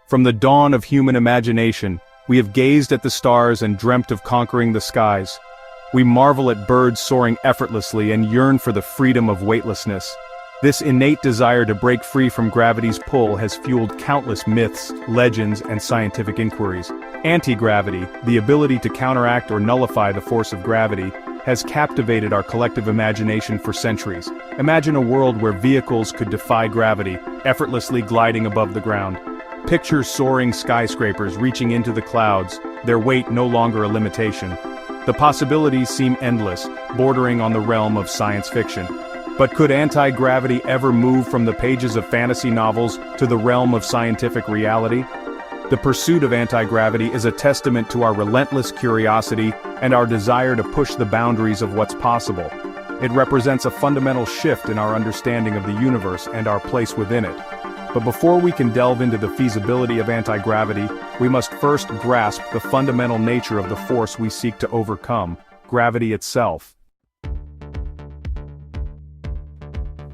From the dawn of human imagination, we have gazed at the stars and dreamt of conquering the skies. We marvel at birds soaring effortlessly and yearn for the freedom of weightlessness. This innate desire to break free from gravity's pull has fueled countless myths, legends, and scientific inquiries. Anti-gravity, the ability to counteract or nullify the force of gravity, has captivated our collective imagination for centuries. Imagine a world where vehicles could defy gravity, effortlessly gliding above the ground. Picture soaring skyscrapers reaching into the clouds, their weight no longer a limitation. The possibilities seem endless, bordering on the realm of science fiction. But could anti-gravity ever move from the pages of fantasy novels to the realm of scientific reality? The pursuit of anti-gravity is a testament to our relentless curiosity and our desire to push the boundaries of what's possible. It represents a fundamental shift in our understanding of the universe and our place within it. But before we can delve into the feasibility of anti-gravity, we must first grasp the fundamental nature of the force we seek to overcome, gravity itself.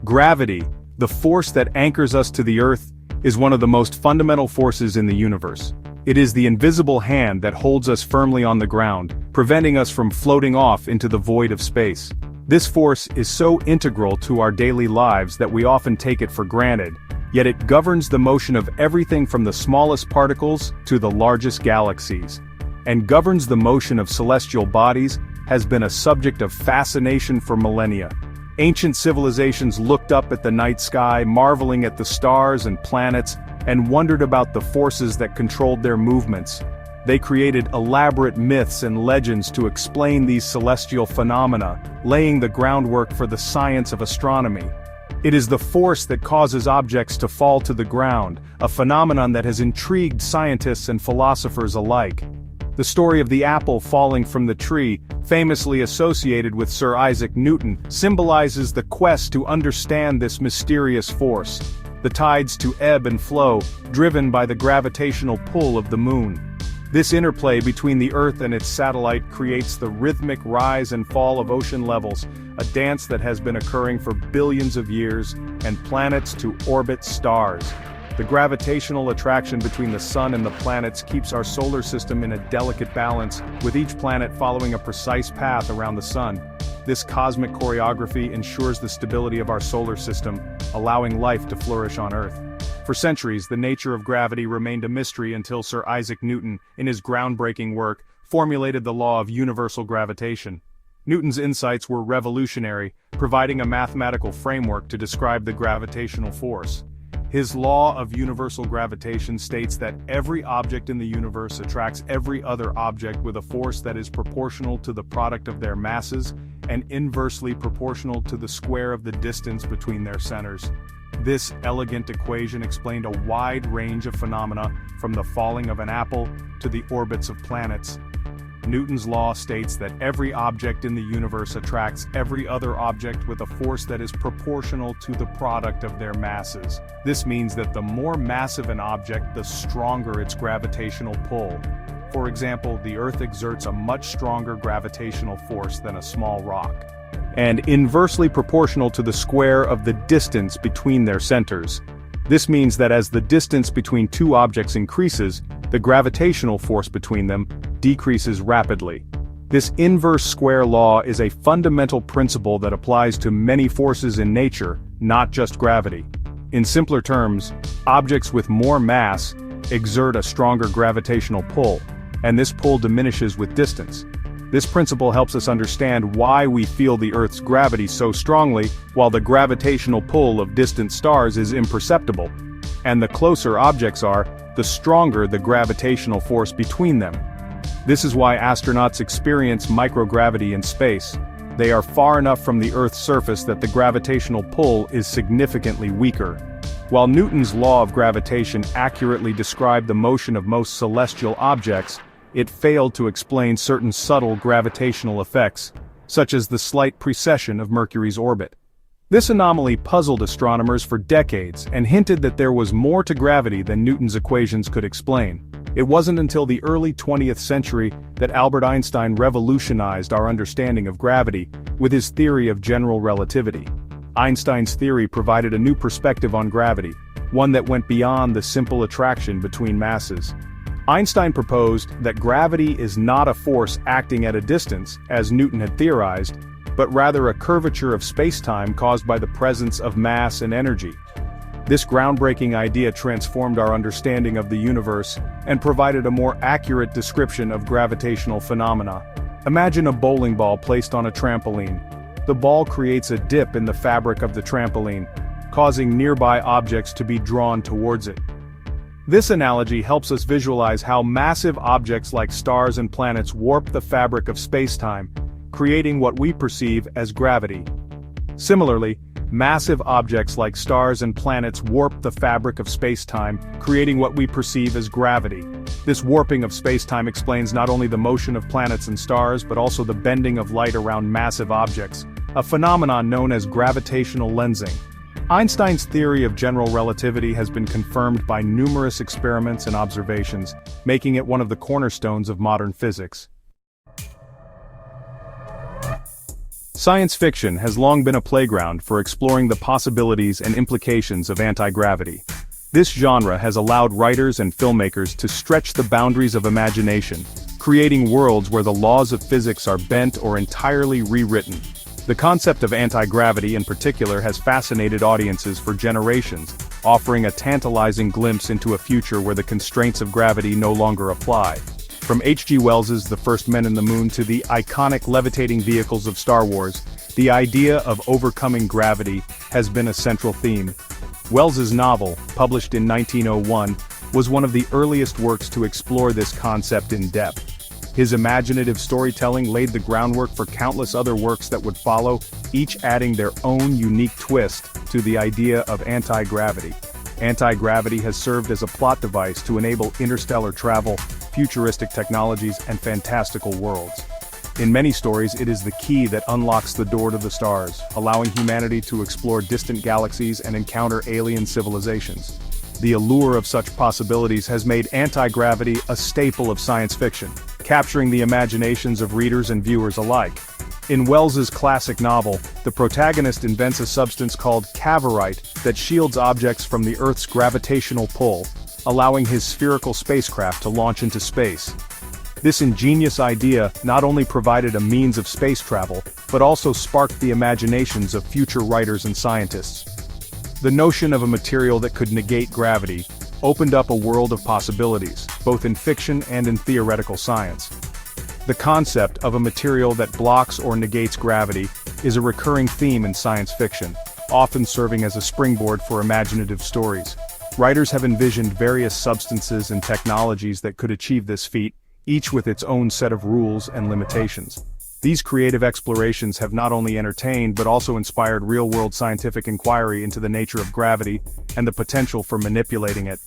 Gravity, the force that anchors us to the Earth, is one of the most fundamental forces in the universe. It is the invisible hand that holds us firmly on the ground, preventing us from floating off into the void of space. This force is so integral to our daily lives that we often take it for granted, yet it governs the motion of everything from the smallest particles to the largest galaxies. And governs the motion of celestial bodies has been a subject of fascination for millennia. Ancient civilizations looked up at the night sky, marveling at the stars and planets, and wondered about the forces that controlled their movements. They created elaborate myths and legends to explain these celestial phenomena, laying the groundwork for the science of astronomy. It is the force that causes objects to fall to the ground, a phenomenon that has intrigued scientists and philosophers alike. The story of the apple falling from the tree, famously associated with Sir Isaac Newton, symbolizes the quest to understand this mysterious force. The tides to ebb and flow, driven by the gravitational pull of the moon. This interplay between the Earth and its satellite creates the rhythmic rise and fall of ocean levels, a dance that has been occurring for billions of years, and planets to orbit stars. The gravitational attraction between the sun and the planets keeps our solar system in a delicate balance, with each planet following a precise path around the sun. This cosmic choreography ensures the stability of our solar system, allowing life to flourish on Earth. For centuries, the nature of gravity remained a mystery until Sir Isaac Newton, in his groundbreaking work, formulated the law of universal gravitation. Newton's insights were revolutionary, providing a mathematical framework to describe the gravitational force. His law of universal gravitation states that every object in the universe attracts every other object with a force that is proportional to the product of their masses and inversely proportional to the square of the distance between their centers. This elegant equation explained a wide range of phenomena, from the falling of an apple to the orbits of planets. Newton's law states that every object in the universe attracts every other object with a force that is proportional to the product of their masses. This means that the more massive an object, the stronger its gravitational pull. For example, the Earth exerts a much stronger gravitational force than a small rock, and inversely proportional to the square of the distance between their centers. This means that as the distance between two objects increases, the gravitational force between them decreases rapidly. This inverse square law is a fundamental principle that applies to many forces in nature, not just gravity. In simpler terms, objects with more mass exert a stronger gravitational pull, and this pull diminishes with distance. This principle helps us understand why we feel the Earth's gravity so strongly, while the gravitational pull of distant stars is imperceptible. And the closer objects are, the stronger the gravitational force between them. This is why astronauts experience microgravity in space. They are far enough from the Earth's surface that the gravitational pull is significantly weaker. While Newton's law of gravitation accurately described the motion of most celestial objects, it failed to explain certain subtle gravitational effects, such as the slight precession of Mercury's orbit. This anomaly puzzled astronomers for decades and hinted that there was more to gravity than Newton's equations could explain. It wasn't until the early 20th century that Albert Einstein revolutionized our understanding of gravity with his theory of general relativity. Einstein's theory provided a new perspective on gravity, one that went beyond the simple attraction between masses. Einstein proposed that gravity is not a force acting at a distance, as Newton had theorized, but rather a curvature of space-time caused by the presence of mass and energy. This groundbreaking idea transformed our understanding of the universe and provided a more accurate description of gravitational phenomena. Imagine a bowling ball placed on a trampoline. The ball creates a dip in the fabric of the trampoline, causing nearby objects to be drawn towards it. This analogy helps us visualize how massive objects like stars and planets warp the fabric of space-time, creating what we perceive as gravity. Similarly, massive objects like stars and planets warp the fabric of space-time, creating what we perceive as gravity. This warping of space-time explains not only the motion of planets and stars but also the bending of light around massive objects, a phenomenon known as gravitational lensing. Einstein's theory of general relativity has been confirmed by numerous experiments and observations, making it one of the cornerstones of modern physics. Science fiction has long been a playground for exploring the possibilities and implications of anti-gravity. This genre has allowed writers and filmmakers to stretch the boundaries of imagination, creating worlds where the laws of physics are bent or entirely rewritten. The concept of anti-gravity in particular has fascinated audiences for generations, offering a tantalizing glimpse into a future where the constraints of gravity no longer apply. From H.G. Wells's The First Men in the Moon to the iconic levitating vehicles of Star Wars, the idea of overcoming gravity has been a central theme. Wells's novel, published in 1901, was one of the earliest works to explore this concept in depth. His imaginative storytelling laid the groundwork for countless other works that would follow, each adding their own unique twist to the idea of anti-gravity. Anti-gravity has served as a plot device to enable interstellar travel, futuristic technologies, and fantastical worlds. In many stories, it is the key that unlocks the door to the stars, allowing humanity to explore distant galaxies and encounter alien civilizations. The allure of such possibilities has made anti-gravity a staple of science fiction, capturing the imaginations of readers and viewers alike. In Wells's classic novel, the protagonist invents a substance called cavorite that shields objects from the Earth's gravitational pull, allowing his spherical spacecraft to launch into space. This ingenious idea not only provided a means of space travel, but also sparked the imaginations of future writers and scientists. The notion of a material that could negate gravity opened up a world of possibilities, both in fiction and in theoretical science. The concept of a material that blocks or negates gravity is a recurring theme in science fiction, often serving as a springboard for imaginative stories. Writers have envisioned various substances and technologies that could achieve this feat, each with its own set of rules and limitations. These creative explorations have not only entertained but also inspired real-world scientific inquiry into the nature of gravity and the potential for manipulating it.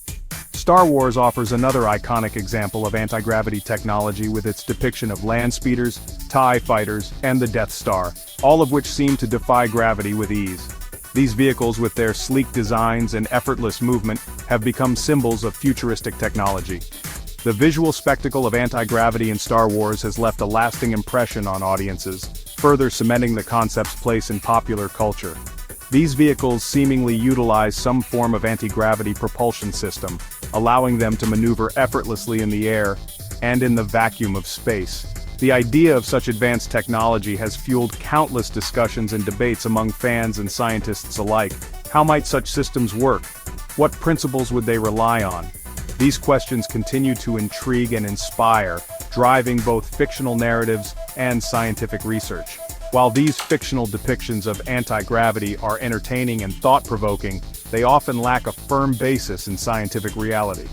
Star Wars offers another iconic example of anti-gravity technology with its depiction of land speeders, TIE fighters, and the Death Star, all of which seem to defy gravity with ease. These vehicles, with their sleek designs and effortless movement, have become symbols of futuristic technology. The visual spectacle of anti-gravity in Star Wars has left a lasting impression on audiences, further cementing the concept's place in popular culture. These vehicles seemingly utilize some form of anti-gravity propulsion system, allowing them to maneuver effortlessly in the air and in the vacuum of space. The idea of such advanced technology has fueled countless discussions and debates among fans and scientists alike. How might such systems work? What principles would they rely on? These questions continue to intrigue and inspire, driving both fictional narratives and scientific research. While these fictional depictions of anti-gravity are entertaining and thought-provoking, they often lack a firm basis in scientific reality.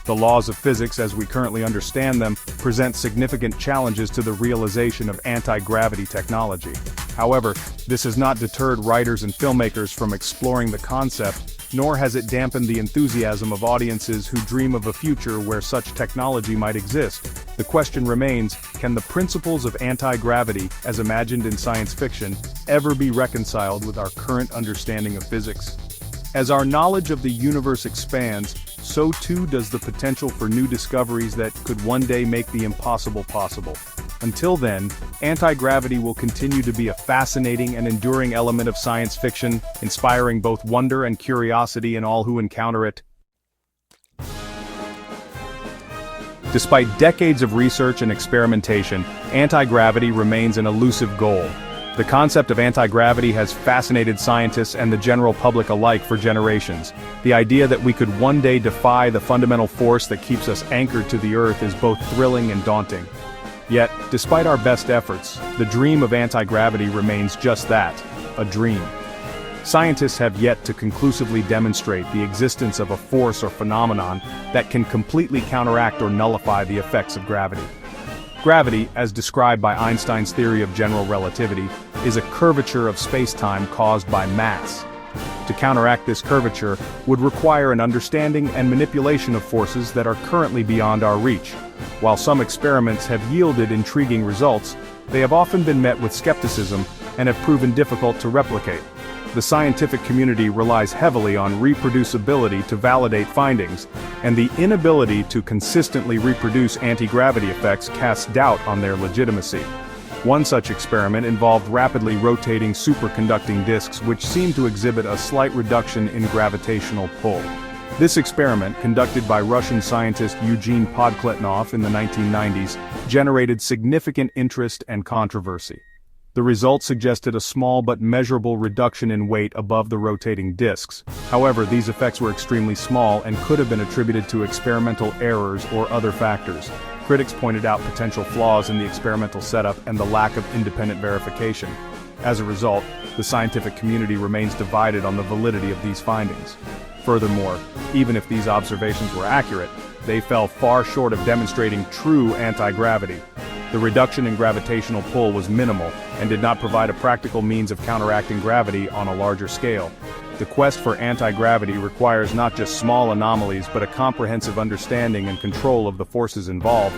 The laws of physics as we currently understand them present significant challenges to the realization of anti-gravity technology. However, this has not deterred writers and filmmakers from exploring the concept, nor has it dampened the enthusiasm of audiences who dream of a future where such technology might exist. The question remains, can the principles of anti-gravity, as imagined in science fiction, ever be reconciled with our current understanding of physics? As our knowledge of the universe expands, so too does the potential for new discoveries that could one day make the impossible possible. Until then, anti-gravity will continue to be a fascinating and enduring element of science fiction, inspiring both wonder and curiosity in all who encounter it. Despite decades of research and experimentation, anti-gravity remains an elusive goal. The concept of anti-gravity has fascinated scientists and the general public alike for generations. The idea that we could one day defy the fundamental force that keeps us anchored to the Earth is both thrilling and daunting. Yet, despite our best efforts, the dream of anti-gravity remains just that, a dream. Scientists have yet to conclusively demonstrate the existence of a force or phenomenon that can completely counteract or nullify the effects of gravity. Gravity, as described by Einstein's theory of general relativity, is a curvature of space-time caused by mass. To counteract this curvature would require an understanding and manipulation of forces that are currently beyond our reach. While some experiments have yielded intriguing results, they have often been met with skepticism and have proven difficult to replicate. The scientific community relies heavily on reproducibility to validate findings, and the inability to consistently reproduce anti-gravity effects casts doubt on their legitimacy. One such experiment involved rapidly rotating superconducting disks which seemed to exhibit a slight reduction in gravitational pull. This experiment, conducted by Russian scientist Eugene Podkletnov in the 1990s, generated significant interest and controversy. The results suggested a small but measurable reduction in weight above the rotating disks. However, these effects were extremely small and could have been attributed to experimental errors or other factors. Critics pointed out potential flaws in the experimental setup and the lack of independent verification. As a result, the scientific community remains divided on the validity of these findings. Furthermore, even if these observations were accurate, they fell far short of demonstrating true anti-gravity. The reduction in gravitational pull was minimal and did not provide a practical means of counteracting gravity on a larger scale. The quest for anti-gravity requires not just small anomalies but a comprehensive understanding and control of the forces involved.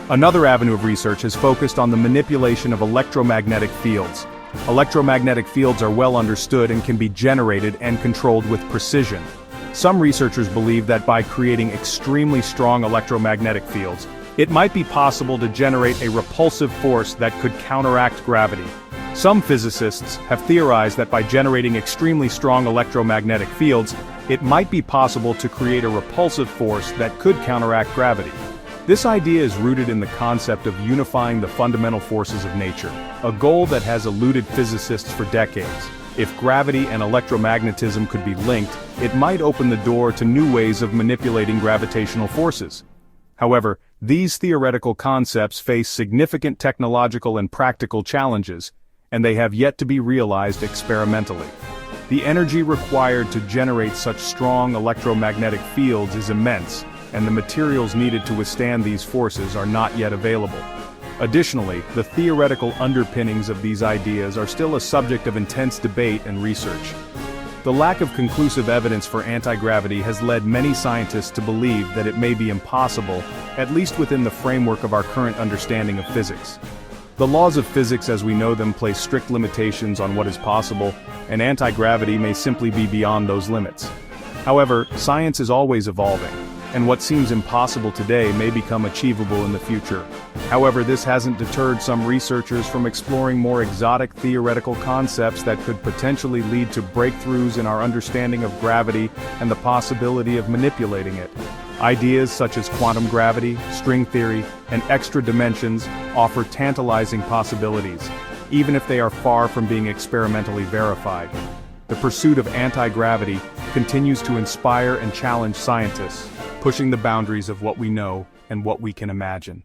Another avenue of research has focused on the manipulation of electromagnetic fields. Electromagnetic fields are well understood and can be generated and controlled with precision. Some researchers believe that by creating extremely strong electromagnetic fields, it might be possible to generate a repulsive force that could counteract gravity. Some physicists have theorized that by generating extremely strong electromagnetic fields, it might be possible to create a repulsive force that could counteract gravity. This idea is rooted in the concept of unifying the fundamental forces of nature, a goal that has eluded physicists for decades. If gravity and electromagnetism could be linked, it might open the door to new ways of manipulating gravitational forces. However, these theoretical concepts face significant technological and practical challenges, and they have yet to be realized experimentally. The energy required to generate such strong electromagnetic fields is immense, and the materials needed to withstand these forces are not yet available. Additionally, the theoretical underpinnings of these ideas are still a subject of intense debate and research. The lack of conclusive evidence for anti-gravity has led many scientists to believe that it may be impossible, at least within the framework of our current understanding of physics. The laws of physics as we know them place strict limitations on what is possible, and anti-gravity may simply be beyond those limits. However, science is always evolving, and what seems impossible today may become achievable in the future. However, this hasn't deterred some researchers from exploring more exotic theoretical concepts that could potentially lead to breakthroughs in our understanding of gravity and the possibility of manipulating it. Ideas such as quantum gravity, string theory, and extra dimensions offer tantalizing possibilities, even if they are far from being experimentally verified. The pursuit of anti-gravity continues to inspire and challenge scientists, pushing the boundaries of what we know and what we can imagine.